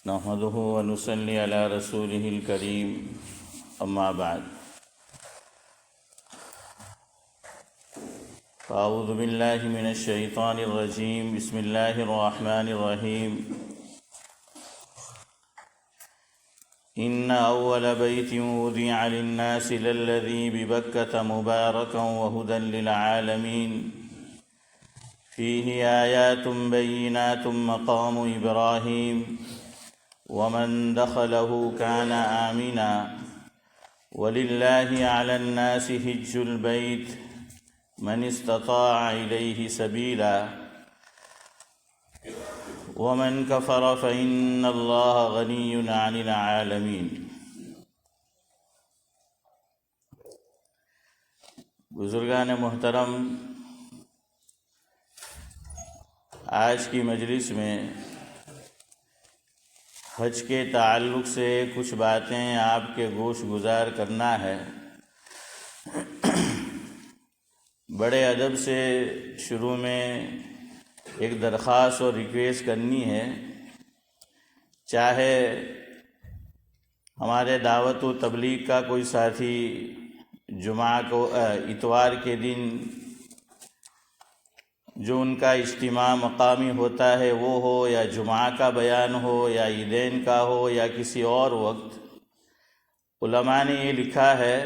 نحمده ونصلي على رسوله الكريم اما بعد اعوذ باللہ من الشیطان الرجیم بسم اللہ الرحمن الرحیم ان اول بیت وضع للناس للذی ببکۃ مبارکا وہدی للعالمین فیہ آیات بینات مقام ابراہیم ومن دخله كان آمنا ولله على الناس حج البيت من استطاع إليه سبيلا ومن كفر فإن الله غني عن العالمين۔ بزرگان محترم، آج کی مجلس میں حج کے تعلق سے کچھ باتیں آپ کے گوش گزار کرنا ہے۔ بڑے ادب سے شروع میں ایک درخواست اور ریکویسٹ کرنی ہے، چاہے ہمارے دعوت و تبلیغ کا کوئی ساتھی جمعہ کو اتوار کے دن جو ان کا اجتماع مقامی ہوتا ہے وہ ہو، یا جمعہ کا بیان ہو، یا عیدین کا ہو، یا کسی اور وقت، علماء نے یہ لکھا ہے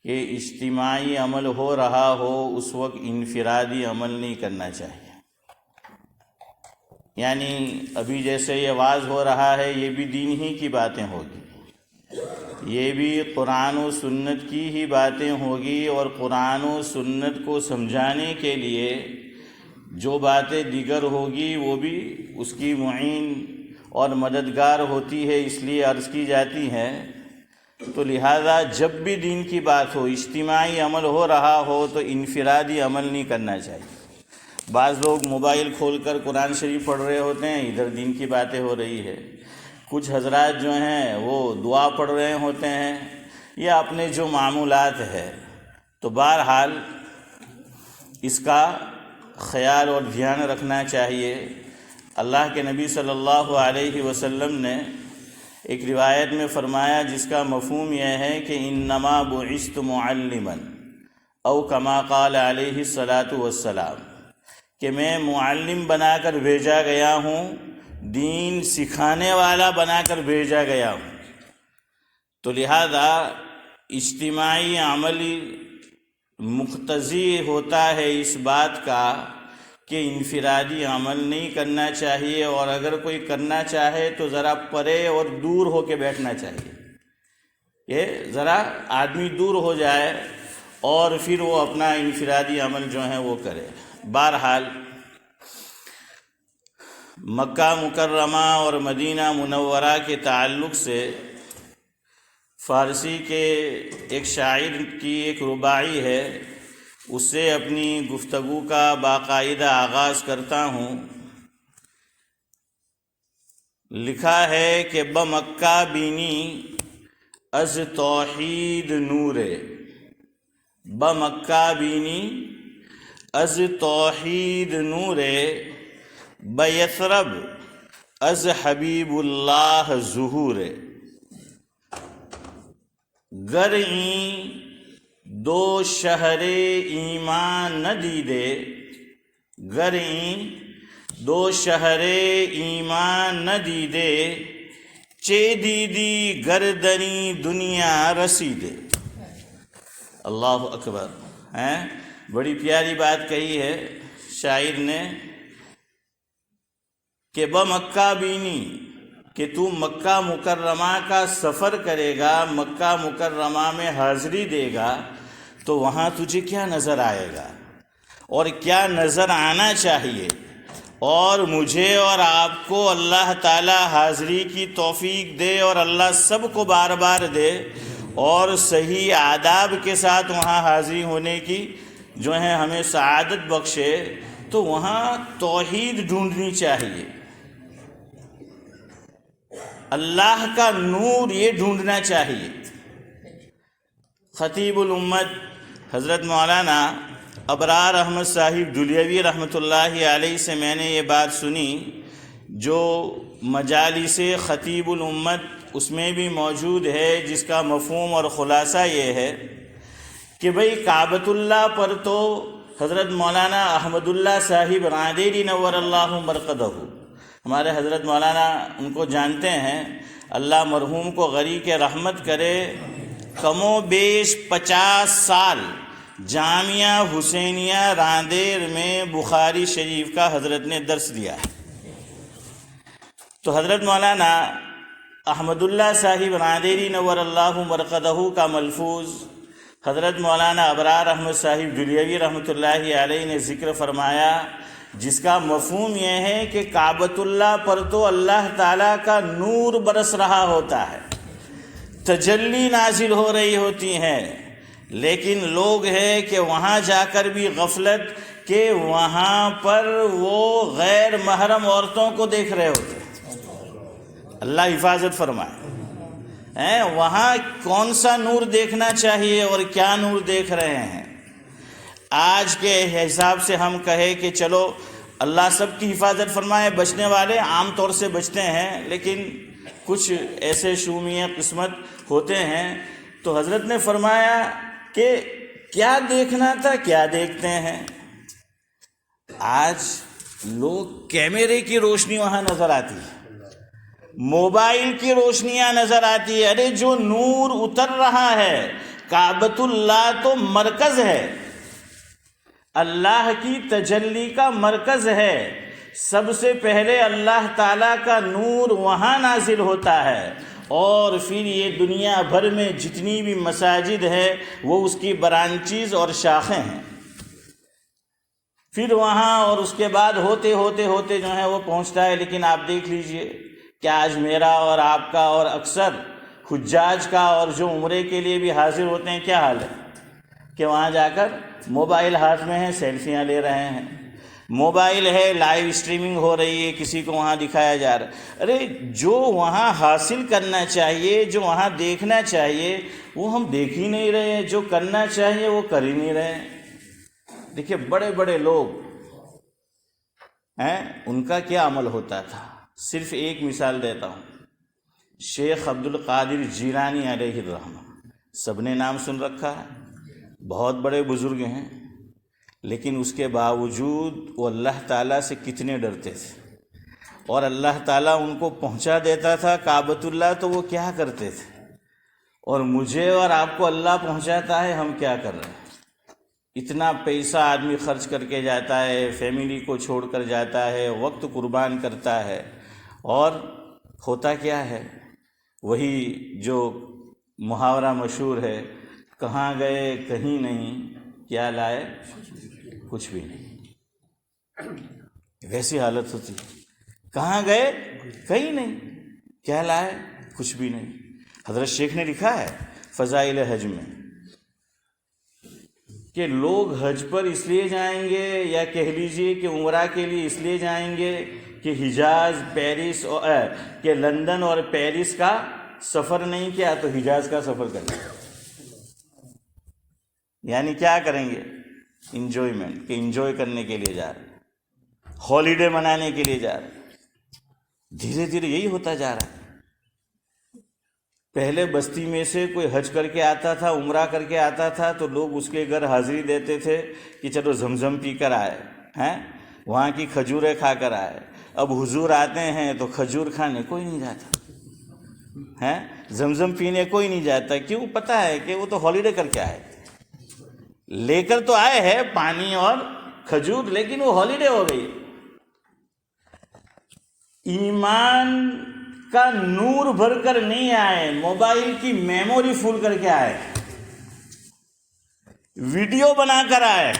کہ اجتماعی عمل ہو رہا ہو اس وقت انفرادی عمل نہیں کرنا چاہیے۔ یعنی ابھی جیسے یہ واعظ ہو رہا ہے، یہ بھی دین ہی کی باتیں ہوگی، یہ بھی قرآن و سنت کی ہی باتیں ہوگی، اور قرآن و سنت کو سمجھانے کے لیے جو باتیں دیگر ہوگی وہ بھی اس کی معین اور مددگار ہوتی ہے، اس لیے عرض کی جاتی ہے۔ تو لہذا جب بھی دین کی بات ہو، اجتماعی عمل ہو رہا ہو، تو انفرادی عمل نہیں کرنا چاہیے۔ بعض لوگ موبائل کھول کر قرآن شریف پڑھ رہے ہوتے ہیں، ادھر دین کی باتیں ہو رہی ہے۔ کچھ حضرات جو ہیں وہ دعا پڑھ رہے ہوتے ہیں، یا اپنے جو معمولات ہے۔ تو بہرحال اس کا خیال اور دھیان رکھنا چاہیے۔ اللہ کے نبی صلی اللہ علیہ وسلم نے ایک روایت میں فرمایا، جس کا مفہوم یہ ہے کہ انما بعثت معلما، او کما قال علیہ الصلاۃ والسلام، کہ میں معلم بنا کر بھیجا گیا ہوں، دین سکھانے والا بنا کر بھیجا گیا ہوں۔ تو لہذا اجتماعی عملی مقتضی ہوتا ہے اس بات کا کہ انفرادی عمل نہیں کرنا چاہیے، اور اگر کوئی کرنا چاہے تو ذرا پرے اور دور ہو کے بیٹھنا چاہیے۔ یہ ذرا آدمی دور ہو جائے اور پھر وہ اپنا انفرادی عمل جو ہے وہ کرے۔ بہرحال مکہ مکرمہ اور مدینہ منورہ کے تعلق سے فارسی کے ایک شاعر کی ایک رباعی ہے، اس سے اپنی گفتگو کا باقاعدہ آغاز کرتا ہوں۔ لکھا ہے کہ بمکہ بینی از توحید نورے، بمکہ بینی از توحید نورے، بیثرب از حبیب اللہ ظہورے۔ گر این دو شہر ایمان نہ دیدے، گر این دو شہر ایمان نہ دیدے، چے دیدی گردنی دنیا رسیدے۔ اللہ اکبر، بڑی پیاری بات کہی ہے شاعر نے کہ بمکہ بینی، کہ تو مکہ مکرمہ کا سفر کرے گا، مکہ مکرمہ میں حاضری دے گا، تو وہاں تجھے کیا نظر آئے گا اور کیا نظر آنا چاہیے۔ اور مجھے اور آپ کو اللہ تعالی حاضری کی توفیق دے، اور اللہ سب کو بار بار دے، اور صحیح آداب کے ساتھ وہاں حاضری ہونے کی جو ہے ہمیں سعادت بخشے۔ تو وہاں توحید ڈھونڈنی چاہیے، اللہ کا نور یہ ڈھونڈنا چاہیے۔ خطیب الامت حضرت مولانا ابرار احمد صاحب دھلیوی رحمۃ اللہ علیہ سے میں نے یہ بات سنی، جو مجالس خطیب الامت اس میں بھی موجود ہے، جس کا مفہوم اور خلاصہ یہ ہے کہ بھئی کعبۃ اللہ پر تو حضرت مولانا احمد اللہ صاحب رادیری نور اللہ مرقدہ، ہمارے حضرت مولانا ان کو جانتے ہیں، اللہ مرحوم کو غریق رحمت کرے، کم و بیش 50 سال جامعہ حسینیہ راندیر میں بخاری شریف کا حضرت نے درس دیا ہے۔ تو حضرت مولانا احمد اللہ صاحب راندیری نور اللہ مرقدہ کا ملفوظ حضرت مولانا ابرار احمد صاحب دلیوی رحمۃ اللہ علیہ نے ذکر فرمایا، جس کا مفہوم یہ ہے کہ کعبۃ اللہ پر تو اللہ تعالیٰ کا نور برس رہا ہوتا ہے، تجلی نازل ہو رہی ہوتی ہیں، لیکن لوگ ہیں کہ وہاں جا کر بھی غفلت کہ وہاں پر وہ غیر محرم عورتوں کو دیکھ رہے ہوتے ہیں۔ اللہ حفاظت فرمائے، وہاں کون سا نور دیکھنا چاہیے اور کیا نور دیکھ رہے ہیں۔ آج کے حساب سے ہم کہیں کہ چلو اللہ سب کی حفاظت فرمائے، بچنے والے عام طور سے بچتے ہیں، لیکن کچھ ایسے شومیہ قسمت ہوتے ہیں۔ تو حضرت نے فرمایا کہ کیا دیکھنا تھا کیا دیکھتے ہیں۔ آج لوگ کیمرے کی روشنی وہاں نظر آتی ہے، موبائل کی روشنیاں نظر آتی ہے، ارے جو نور اتر رہا ہے، کعبۃ اللہ تو مرکز ہے، اللہ کی تجلی کا مرکز ہے، سب سے پہلے اللہ تعالیٰ کا نور وہاں نازل ہوتا ہے، اور پھر یہ دنیا بھر میں جتنی بھی مساجد ہے وہ اس کی برانچیز اور شاخیں ہیں، پھر وہاں اور اس کے بعد ہوتے ہوتے ہوتے جو ہے وہ پہنچتا ہے۔ لیکن آپ دیکھ لیجئے کہ آج میرا اور آپ کا اور اکثر حجاج کا اور جو عمرے کے لیے بھی حاضر ہوتے ہیں، کیا حال ہے کہ وہاں جا کر موبائل ہاتھ میں ہیں، سیلفیاں لے رہے ہیں، موبائل ہے، لائیو اسٹریمنگ ہو رہی ہے، کسی کو وہاں دکھایا جا رہا ہے۔ ارے جو وہاں حاصل کرنا چاہیے، جو وہاں دیکھنا چاہیے، وہ ہم دیکھ ہی نہیں رہے ہیں، جو کرنا چاہیے وہ کر ہی نہیں رہے ہیں۔ دیکھیے بڑے بڑے لوگ ہیں، ان کا کیا عمل ہوتا تھا، صرف ایک مثال دیتا ہوں، شیخ عبد القادر جیلانی علیہ الرحمہ، سب نے نام سن رکھا ہے، بہت بڑے بزرگ ہیں، لیکن اس کے باوجود وہ اللہ تعالیٰ سے کتنے ڈرتے تھے، اور اللہ تعالیٰ ان کو پہنچا دیتا تھا کعبۃ اللہ تو وہ کیا کرتے تھے، اور مجھے اور آپ کو اللہ پہنچاتا ہے، ہم کیا کر رہے ہیں۔ اتنا پیسہ آدمی خرچ کر کے جاتا ہے، فیملی کو چھوڑ کر جاتا ہے، وقت قربان کرتا ہے، اور ہوتا کیا ہے، وہی جو محاورہ مشہور ہے، کہاں گئے کہیں نہیں، کیا لائے کچھ بھی نہیں، ویسی حالت ہوتی، کہاں گئے کہیں نہیں، کیا لائے کچھ بھی نہیں۔ حضرت شیخ نے لکھا ہے فضائل حج میں کہ لوگ حج پر اس لیے جائیں گے، یا کہہ لیجئے کہ عمرہ کے لیے اس لیے جائیں گے کہ حجاز پیرس کہ لندن اور پیرس کا سفر نہیں کیا تو حجاز کا سفر کریں گے، یعنی کیا کریں گے، انجوائمنٹ، کہ انجوائے کرنے کے لیے جا رہے ہیں، ہالیڈے منانے کے لیے جا رہے ہیں۔ دھیرے دھیرے یہی ہوتا جا رہا ہے۔ پہلے بستی میں سے کوئی حج کر کے آتا تھا، عمرہ کر کے آتا تھا، تو لوگ اس کے گھر حاضری دیتے تھے کہ چلو زمزم پی کر آئے ہیں، وہاں کی کھجوریں کھا کر آئے۔ اب حضور آتے ہیں تو کھجور کھانے کوئی نہیں جاتا ہے، زمزم پینے کوئی نہیں جاتا، کیوں؟ پتہ ہے کہ وہ تو ہالیڈے کر کے آئے، لے کر تو آئے ہیں پانی اور کھجور، لیکن وہ ہالیڈے ہو گئی۔ ایمان کا نور بھر کر نہیں آئے، موبائل کی میموری فل کر کے آئے، ویڈیو بنا کر آئے،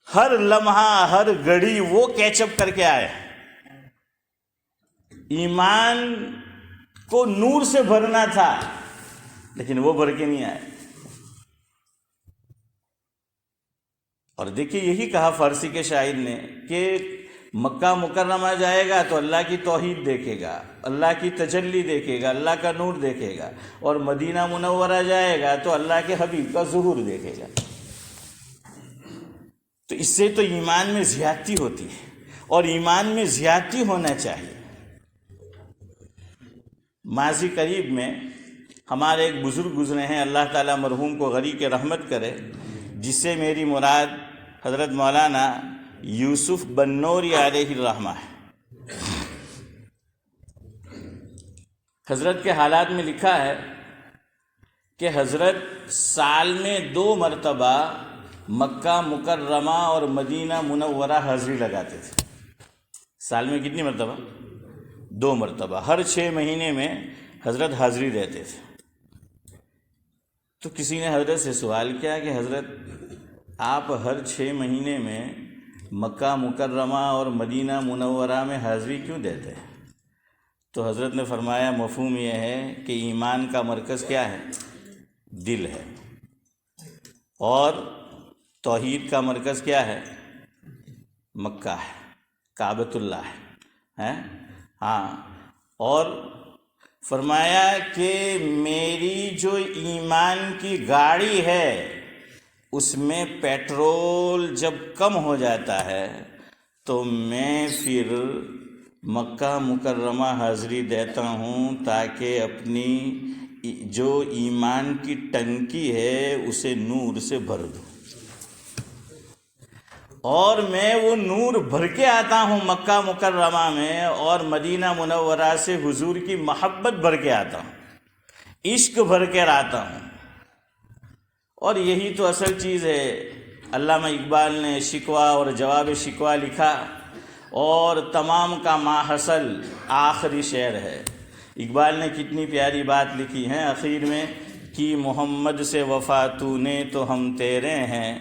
ہر لمحہ ہر گھڑی وہ کیچ اپ کر کے آئے۔ ایمان کو نور سے بھرنا تھا، لیکن وہ بھر کے نہیں آئے۔ اور دیکھیے یہی کہا فارسی کے شاعر نے کہ مکہ مکرمہ جائے گا تو اللہ کی توحید دیکھے گا، اللہ کی تجلی دیکھے گا، اللہ کا نور دیکھے گا، اور مدینہ منورہ جائے گا تو اللہ کے حبیب کا ظہور دیکھے گا۔ تو اس سے تو ایمان میں زیادتی ہوتی ہے، اور ایمان میں زیادتی ہونا چاہیے۔ ماضی قریب میں ہمارے ایک بزرگ گزرے ہیں، اللہ تعالیٰ مرحوم کو غریق رحمت کرے، جس سے میری مراد حضرت مولانا یوسف بنوری علیہ الرحمہ ہے۔ حضرت کے حالات میں لکھا ہے کہ حضرت سال میں 2 مرتبہ مکہ مکرمہ اور مدینہ منورہ حاضری لگاتے تھے۔ سال میں کتنی مرتبہ؟ 2 مرتبہ، ہر 6 مہینے میں حضرت حاضری دیتے تھے۔ تو کسی نے حضرت سے سوال کیا کہ حضرت آپ ہر 6 مہینے میں مکہ مکرمہ اور مدینہ منورہ میں حاضری کیوں دیتے ہیں؟ تو حضرت نے فرمایا مفہوم یہ ہے کہ ایمان کا مرکز کیا ہے؟ دل ہے، اور توحید کا مرکز کیا ہے؟ مکہ ہے، کعبۃ اللہ ہے۔ ہاں، اور فرمایا کہ میری جو ایمان کی گاڑی ہے اس میں پیٹرول جب کم ہو جاتا ہے تو میں پھر مکہ مکرمہ حاضری دیتا ہوں تاکہ اپنی جو ایمان کی ٹنکی ہے اسے نور سے بھر دوں، اور میں وہ نور بھر کے آتا ہوں مکہ مکرمہ میں، اور مدینہ منورہ سے حضور کی محبت بھر کے آتا ہوں، عشق بھر کے آتا ہوں۔ اور یہی تو اصل چیز ہے۔ علامہ اقبال نے شکوہ اور جواب شکوہ لکھا، اور تمام کا ماحصل آخری شعر ہے۔ اقبال نے کتنی پیاری بات لکھی ہے اخیر میں، کہ محمد سے وفا تو نے تو ہم تیرے ہیں،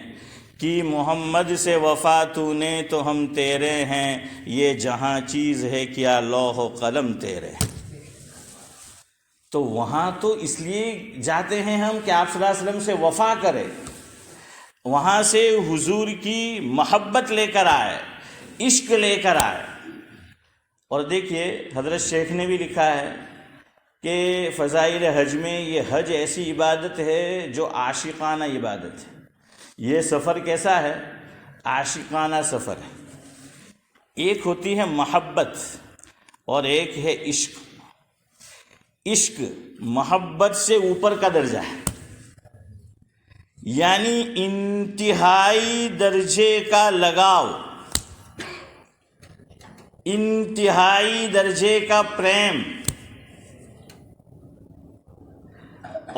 کہ محمد سے وفا تو نے تو ہم تیرے ہیں، یہ جہاں چیز ہے کیا لوح و قلم تیرے ہیں۔ تو وہاں تو اس لیے جاتے ہیں ہم کہ آپ صلی اللہ علیہ وسلم سے وفا کرے، وہاں سے حضور کی محبت لے کر آئے، عشق لے کر آئے۔ اور دیکھیے حضرت شیخ نے بھی لکھا ہے کہ فضائل حج میں یہ حج ایسی عبادت ہے جو عاشقانہ عبادت ہے۔ یہ سفر کیسا ہے؟ عاشقانہ سفر ہے۔ ایک ہوتی ہے محبت اور ایک ہے عشق۔ عشق محبت سے اوپر کا درجہ ہے، یعنی انتہائی درجے کا لگاؤ، انتہائی درجے کا پریم۔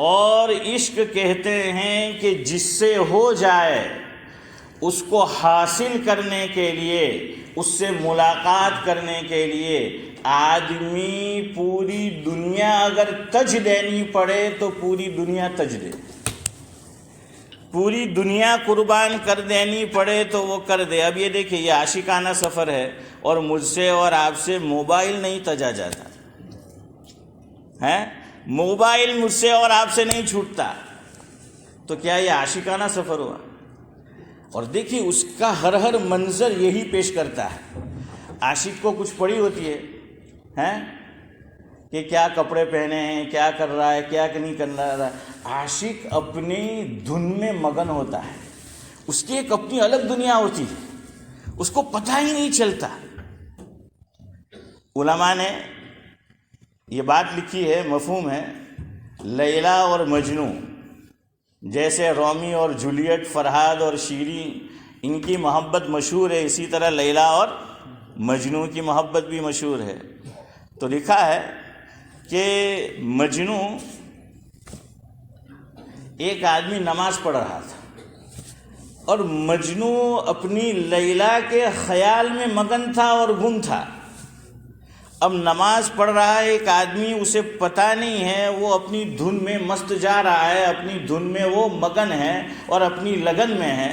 اور عشق کہتے ہیں کہ جس سے ہو جائے اس کو حاصل کرنے کے لیے، اس سے ملاقات کرنے کے لیے آدمی پوری دنیا اگر تج دینی پڑے تو پوری دنیا تج دے، پوری دنیا قربان کر دینی پڑے تو وہ کر دے۔ اب یہ دیکھیں، یہ عاشقانہ سفر ہے، اور مجھ سے اور آپ سے موبائل نہیں تجا جاتا ہے، موبائل مجھ سے اور آپ سے نہیں چھوٹتا، تو کیا یہ عاشقانہ سفر ہوا؟ اور دیکھیے اس کا ہر منظر یہی پیش کرتا ہے۔ عاشق کو کچھ پڑی ہوتی ہے کہ کیا کپڑے پہنے ہیں، کیا کر رہا ہے، کیا نہیں کر رہا ہے۔ عاشق اپنی دھن میں مگن ہوتا ہے، اس کی ایک اپنی الگ دنیا ہوتی ہے، اس کو پتہ ہی نہیں چلتا۔ علماء نے یہ بات لکھی ہے، مفہوم ہے، لیلا اور مجنو، جیسے رومی اور جولیٹ، فرہاد اور شیریں، ان کی محبت مشہور ہے، اسی طرح لیلا اور مجنو کی محبت بھی مشہور ہے۔ تو لکھا ہے کہ مجنو، ایک آدمی نماز پڑھ رہا تھا اور مجنو اپنی لیلا کے خیال میں مگن تھا اور گم تھا۔ اب نماز پڑھ رہا ہے ایک آدمی، اسے پتہ نہیں ہے، وہ اپنی دھن میں مست جا رہا ہے، اپنی دھن میں وہ مگن ہے اور اپنی لگن میں ہے۔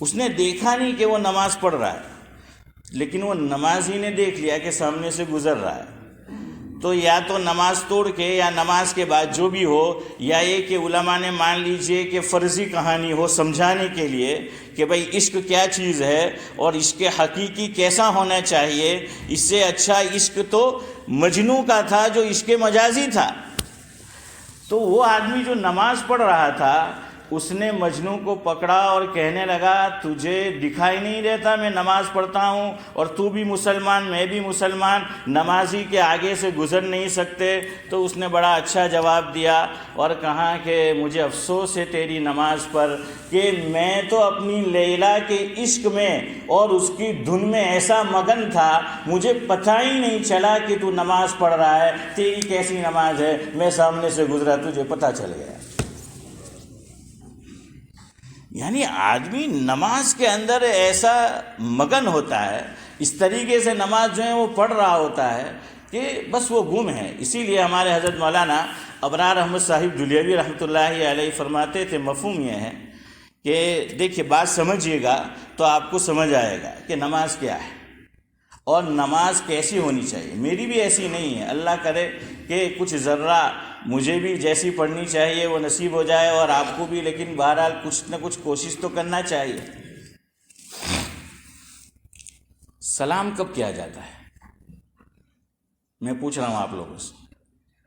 اس نے دیکھا نہیں کہ وہ نماز پڑھ رہا ہے، لیکن وہ نمازی نے دیکھ لیا کہ سامنے سے گزر رہا ہے۔ تو یا تو نماز توڑ کے یا نماز کے بعد جو بھی ہو، یا یہ کہ علماء نے مان لیجئے کہ فرضی کہانی ہو سمجھانے کے لیے کہ بھئی عشق کیا چیز ہے اور عشق حقیقی کیسا ہونا چاہیے، اس سے اچھا عشق تو مجنو کا تھا جو عشق مجازی تھا۔ تو وہ آدمی جو نماز پڑھ رہا تھا، اس نے مجنوں کو پکڑا اور کہنے لگا تجھے دکھائی نہیں دیتا میں نماز پڑھتا ہوں اور تو بھی مسلمان میں بھی مسلمان، نمازی کے آگے سے گزر نہیں سکتے؟ تو اس نے بڑا اچھا جواب دیا اور کہا کہ مجھے افسوس ہے تیری نماز پر کہ میں تو اپنی لیلا کے عشق میں اور اس کی دھن میں ایسا مگن تھا، مجھے پتہ ہی نہیں چلا کہ تو نماز پڑھ رہا ہے، تیری کیسی نماز ہے، میں سامنے سے گزرا تجھے پتہ چل گیا۔ یعنی آدمی نماز کے اندر ایسا مگن ہوتا ہے، اس طریقے سے نماز جو ہے وہ پڑھ رہا ہوتا ہے کہ بس وہ گم ہے۔ اسی لیے ہمارے حضرت مولانا ابرار احمد صاحب دہلوی رحمۃ اللہ علیہ فرماتے تھے، مفہوم یہ ہے کہ دیکھیے بات سمجھیے گا تو آپ کو سمجھ آئے گا کہ نماز کیا ہے اور نماز کیسی ہونی چاہیے۔ میری بھی ایسی نہیں ہے، اللہ کرے کہ کچھ ذرہ مجھے بھی جیسی پڑھنی چاہیے وہ نصیب ہو جائے اور آپ کو بھی، لیکن بہرحال کچھ نہ کچھ کوشش تو کرنا چاہیے۔ سلام کب کیا جاتا ہے؟ میں پوچھ رہا ہوں آپ لوگوں سے،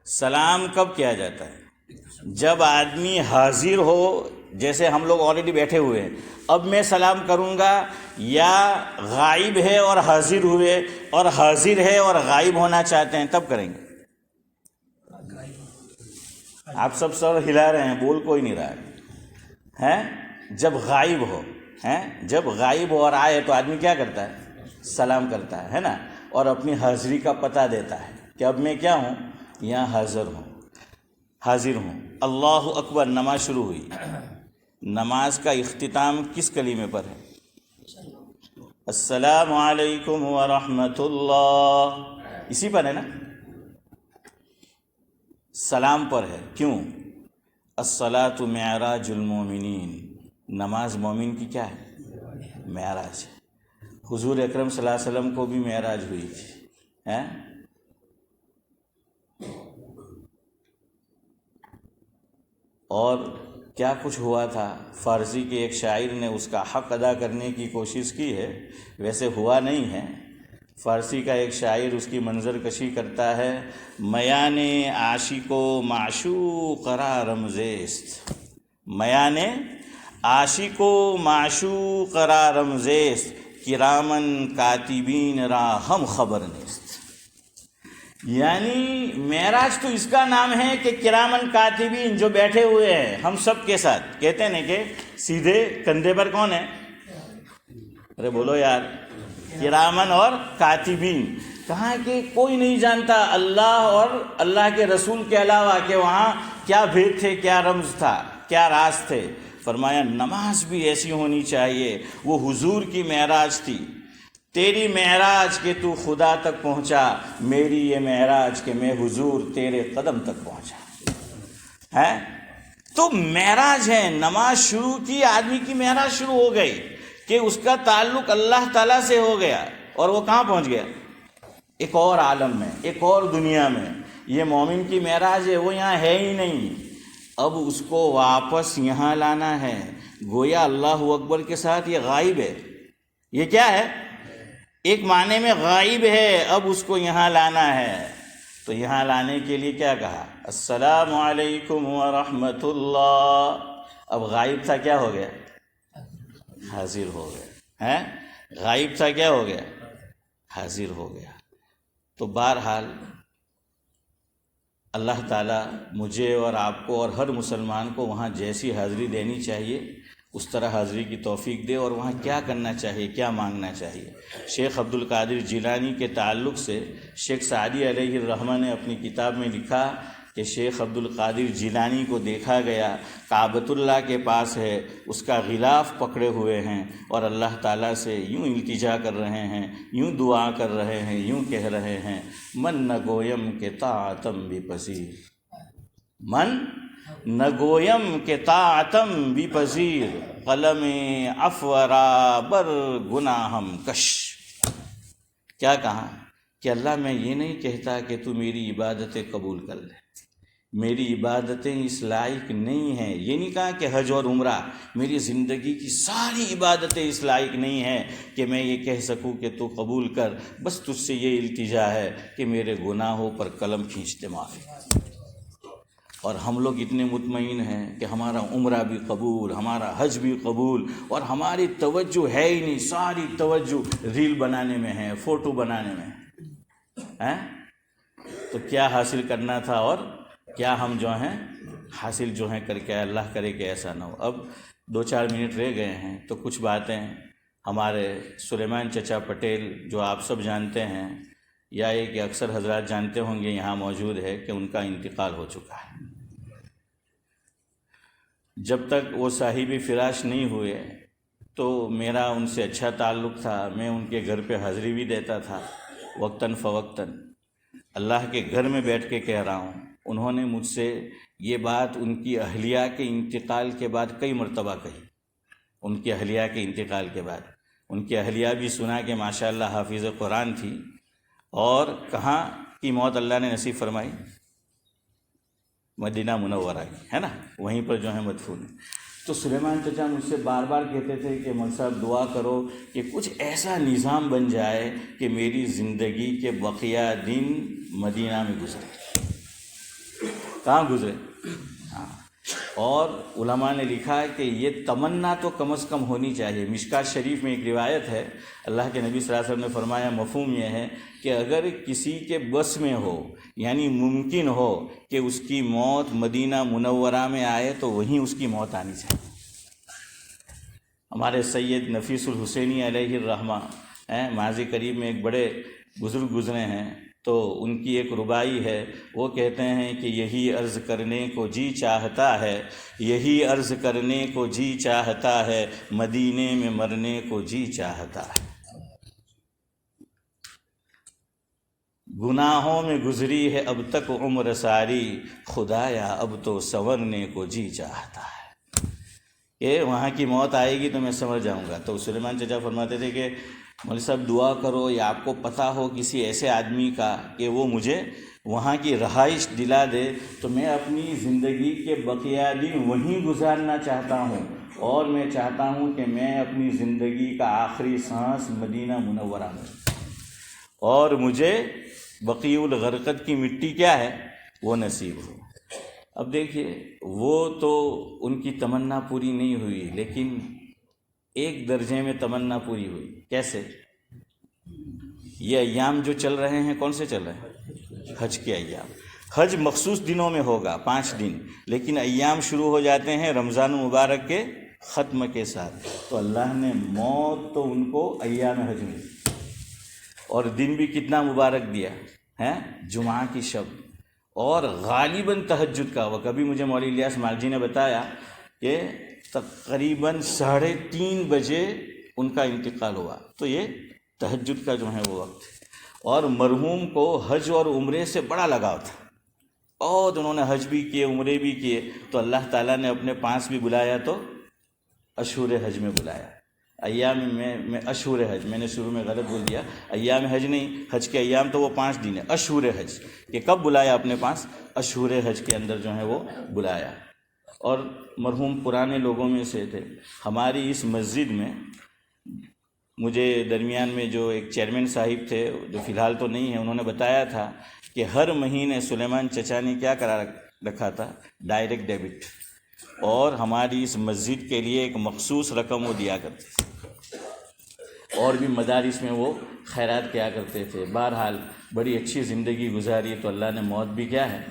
سلام کب کیا جاتا ہے؟ جب آدمی حاضر ہو، جیسے ہم لوگ آلریڈی بیٹھے ہوئے ہیں، اب میں سلام کروں گا، یا غائب ہے اور حاضر ہوئے اور حاضر ہے اور غائب ہونا چاہتے ہیں تب کریں گے؟ آپ سب سر ہلا رہے ہیں، بول کوئی نہیں رہا ہے۔ جب غائب ہو، جب غائب ہو اور آئے تو آدمی کیا کرتا ہے؟ سلام کرتا ہے نا، اور اپنی حاضری کا پتہ دیتا ہے کہ اب میں کیا ہوں، یہاں حاضر ہوں۔ اللہ اکبر، نماز شروع ہوئی۔ نماز کا اختتام کس کلمے پر ہے؟ السلام علیکم ورحمۃ اللہ، اسی پر ہے نا، سلام پر ہے۔ کیوں؟ الصلاۃ معراج المومنین، نماز مومن کی کیا ہے؟ معراج ہے۔ حضور اکرم صلی اللہ علیہ وسلم کو بھی معراج ہوئی تھی، اور کیا کچھ ہوا تھا؟ فارسی کے ایک شاعر نے اس کا حق ادا کرنے کی کوشش کی ہے، ویسے ہوا نہیں ہے۔ فارسی کا ایک شاعر اس کی منظر کشی کرتا ہے، میان عاشق و معشوق را رمزیست، میان عاشق و معشوق را رمزیست، کرامن کاتبین را ہم خبر نیست۔ یعنی معراج تو اس کا نام ہے کہ کرامن کاتبین جو بیٹھے ہوئے ہیں ہم سب کے ساتھ، کہتے ہیں کہ سیدھے کندھے پر کون ہے؟ ارے بولو یار، کرامن اور کاتبین، کہاں کہ کوئی نہیں جانتا اللہ اور اللہ کے رسول کے علاوہ کہ وہاں کیا بھید تھے، کیا رمز تھا، کیا راز تھے۔ فرمایا نماز بھی ایسی ہونی چاہیے، وہ حضور کی معراج تھی۔ تیری معراج کہ تو خدا تک پہنچا، میری یہ معراج کہ میں حضور تیرے قدم تک پہنچا ہے۔ تو معراج ہے، نماز شروع کی، آدمی کی معراج شروع ہو گئی کہ اس کا تعلق اللہ تعالیٰ سے ہو گیا، اور وہ کہاں پہنچ گیا؟ ایک اور عالم میں، ایک اور دنیا میں۔ یہ مومن کی معراج ہے، وہ یہاں ہے ہی نہیں، اب اس کو واپس یہاں لانا ہے۔ گویا اللہ اکبر کے ساتھ یہ غائب ہے، یہ کیا ہے؟ ایک معنی میں غائب ہے، اب اس کو یہاں لانا ہے۔ تو یہاں لانے کے لیے کیا کہا؟ السلام علیکم ورحمۃ اللہ۔ اب غائب تھا، کیا ہو گیا؟ حاضر ہو گیا، غائب تھا، کیا ہو گیا؟ حاضر ہو گیا۔ تو بہرحال اللہ تعالیٰ مجھے اور آپ کو اور ہر مسلمان کو وہاں جیسی حاضری دینی چاہیے اس طرح حاضری کی توفیق دے، اور وہاں کیا کرنا چاہیے، کیا مانگنا چاہیے۔ شیخ عبد القادر جیلانی کے تعلق سے شیخ سعدی علیہ الرحمہ نے اپنی کتاب میں لکھا کہ شیخ عبد القادر جیلانی کو دیکھا گیا کعبۃ اللہ کے پاس ہے، اس کا غلاف پکڑے ہوئے ہیں اور اللہ تعالیٰ سے یوں التجا کر رہے ہیں، یوں دعا کر رہے ہیں، یوں کہہ رہے ہیں، من نگویم کے طاعتم بپذیر، من نگویم کے طاعتم بپذیر، قلم افورا بر گناہم کش۔ کیا کہا کہ اللہ میں یہ نہیں کہتا کہ تو میری عبادتیں قبول کر لے، میری عبادتیں اس لائق نہیں ہیں، یہ نہیں کہا کہ حج اور عمرہ، میری زندگی کی ساری عبادتیں اس لائق نہیں ہیں کہ میں یہ کہہ سکوں کہ تو قبول کر، بس تجھ سے یہ التجا ہے کہ میرے گناہوں پر قلم کھینچتے معافی۔ اور ہم لوگ اتنے مطمئن ہیں کہ ہمارا عمرہ بھی قبول، ہمارا حج بھی قبول، اور ہماری توجہ ہے ہی نہیں، ساری توجہ ریل بنانے میں ہے، فوٹو بنانے میں ہے۔ تو کیا حاصل کرنا تھا اور کیا ہم جو ہیں حاصل جو ہیں کر کے، اللہ کرے کہ ایسا نہ ہو۔ اب 2-4 منٹ رہ گئے ہیں تو کچھ باتیں ہمارے سلیمان چچا پٹیل جو آپ سب جانتے ہیں، یا یہ کہ اکثر حضرات جانتے ہوں گے یہاں موجود ہے، کہ ان کا انتقال ہو چکا ہے۔ جب تک وہ صاحب فراش نہیں ہوئے تو میرا ان سے اچھا تعلق تھا، میں ان کے گھر پہ حاضری بھی دیتا تھا وقتاً فوقتاً۔ اللہ کے گھر میں بیٹھ کے کہہ رہا ہوں، انہوں نے مجھ سے یہ بات ان کی اہلیہ کے انتقال کے بعد کئی مرتبہ کہی۔ ان کی اہلیہ کے انتقال کے بعد ان کی اہلیہ بھی سنا کہ ماشاءاللہ حافظ قرآن تھی، اور کہاں کی موت اللہ نے نصیب فرمائی؟ مدینہ منورہ کی، ہے نا، وہیں پر جو ہے مدفون ہے۔ تو سلیمان چچا مجھ سے بار بار کہتے تھے کہ مول صاحب دعا کرو کہ کچھ ایسا نظام بن جائے کہ میری زندگی کے بقیہ دن مدینہ میں گزرے۔ کہاں گزرے؟ ہاں۔ اور علماء نے لکھا کہ یہ تمنا تو کم از کم ہونی چاہیے۔ مشکات شریف میں ایک روایت ہے، اللہ کے نبی صلی اللہ علیہ وسلم نے فرمایا، مفہوم یہ ہے کہ اگر کسی کے بس میں ہو، یعنی ممکن ہو کہ اس کی موت مدینہ منورہ میں آئے، تو وہیں اس کی موت آنی چاہیے۔ ہمارے سید نفیس الحسینی علیہ الرحمہ ماضی قریب میں ایک بڑے بزرگ گزرے ہیں، تو ان کی ایک ربائی ہے، وہ کہتے ہیں کہ یہی عرض کرنے کو جی چاہتا ہے، یہی عرض کرنے کو جی چاہتا ہے، مدینے میں مرنے کو جی چاہتا ہے۔ گناہوں میں گزری ہے اب تک عمر ساری، خدایا اب تو سنورنے کو جی چاہتا ہے۔ کہ وہاں کی موت آئے گی تو میں سمجھ جاؤں گا۔ تو سلیمان چچا فرماتے تھے کہ مولوی صاحب دعا کرو، یا آپ کو پتہ ہو کسی ایسے آدمی کا کہ وہ مجھے وہاں کی رہائش دلا دے، تو میں اپنی زندگی کے بقیہ دن وہیں گزارنا چاہتا ہوں، اور میں چاہتا ہوں کہ میں اپنی زندگی کا آخری سانس مدینہ منورہ میں، اور مجھے بقیع الغرقد کی مٹی کیا ہے وہ نصیب ہو۔ اب دیکھیے، وہ تو ان کی تمنا پوری نہیں ہوئی، لیکن ایک درجے میں تمنا پوری ہوئی۔ کیسے؟ یہ ایام جو چل رہے ہیں کون سے چل رہے ہیں؟ حج کے ایام۔ حج مخصوص دنوں میں ہوگا 5 دن، لیکن ایام شروع ہو جاتے ہیں رمضان مبارک کے ختم کے ساتھ۔ تو اللہ نے موت تو ان کو ایام حج میں، اور دن بھی کتنا مبارک دیا ہے، جمعہ کی شب، اور غالباً تہجد کا وقت۔ ابھی مجھے مولوی الیاس مالجی نے بتایا کہ تقریباً 3:30 بجے ان کا انتقال ہوا، تو یہ تہجد کا جو ہے وہ وقت ہے۔ اور مرحوم کو حج اور عمرے سے بڑا لگاؤ تھا، اور انہوں نے حج بھی کیے، عمرے بھی کیے، تو اللہ تعالیٰ نے اپنے پاس بھی بلایا، تو اشہور حج میں بلایا۔ ایام میں اشہور حج، میں نے شروع میں غلط بول دیا، ایام حج نہیں، حج کے ایام تو وہ 5 دن ہے، اشہور حج کہ کب بلایا اپنے پاس؟ اشہور حج کے اندر جو ہے وہ بلایا۔ اور مرحوم پرانے لوگوں میں سے تھے۔ ہماری اس مسجد میں مجھے درمیان میں جو ایک چیئرمین صاحب تھے، جو فی الحال تو نہیں ہیں، انہوں نے بتایا تھا کہ ہر مہینے سلیمان چچا نے کیا کرا رکھا تھا؟ ڈائریکٹ ڈیبٹ، اور ہماری اس مسجد کے لیے ایک مخصوص رقم وہ دیا کرتے تھے، اور بھی مدارس میں وہ خیرات کیا کرتے تھے۔ بہرحال بڑی اچھی زندگی گزاری، تو اللہ نے موت بھی کیا ہے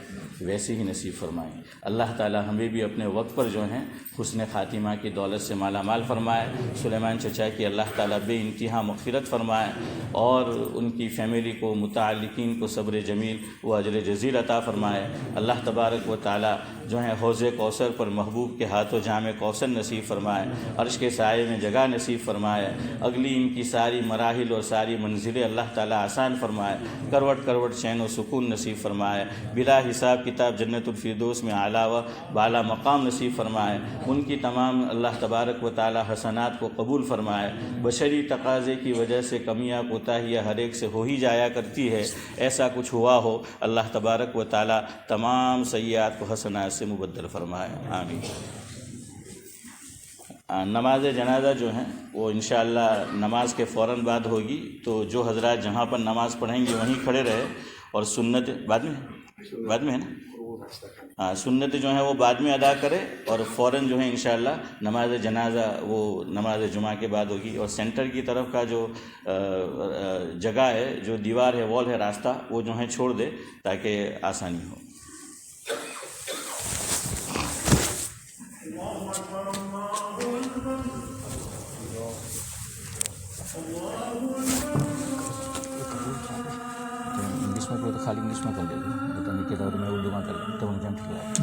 ویسے ہی نصیب فرمائے۔ اللہ تعالی ہمیں بھی اپنے وقت پر جو ہیں حسن خاتمہ کی دولت سے مالا مال فرمائے۔ سلیمان چچا کی اللہ تعالیٰ بے انتہا مغفرت فرمائے، اور ان کی فیملی کو، متعلقین کو صبر جمیل و اجر جزیل عطا فرمائے۔ اللہ تبارک و تعالیٰ جو ہیں حوض کوثر پر محبوب کے ہاتھوں جام کوثر نصیب فرمائے، عرش کے سائے میں جگہ نصیب فرمائے۔ اگلی ان کی ساری مراحل اور ساری منزلیں اللہ تعالیٰ آسان فرمائے، کروٹ کروٹ چین و سکون نصیب فرمائے، بلا حساب کتاب جنت الفردوس میں اعلیٰ و بالا مقام نصیب فرمائے۔ ان کی تمام اللہ تبارک و تعالی حسنات کو قبول فرمائے۔ بشری تقاضے کی وجہ سے کمیاں کوتاہیاں ہر ایک سے ہو ہی جایا کرتی ہے، ایسا کچھ ہوا ہو اللہ تبارک و تعالی تمام سیئات کو حسنات سے مبدل فرمائے، آمین۔ نماز جنازہ جو ہیں وہ انشاءاللہ نماز کے فوراً بعد ہوگی، تو جو حضرات جہاں پر نماز پڑھیں گے وہیں کھڑے رہے، اور سنت بعد میں ہے نا، ہاں سنت جو ہے وہ بعد میں ادا کرے اور فوراً جو ہے انشاءاللہ نماز جنازہ وہ نماز جمعہ کے بعد ہوگی. اور سینٹر کی طرف کا جو جگہ ہے، جو دیوار ہے، وال ہے، راستہ، وہ جو ہے چھوڑ دے تاکہ آسانی ہو. انگلش میں کوئی تو خالی انگلش میں کر دے گا، میں اردو میں کر دوں تو ان کے ہم ٹھیک ہے.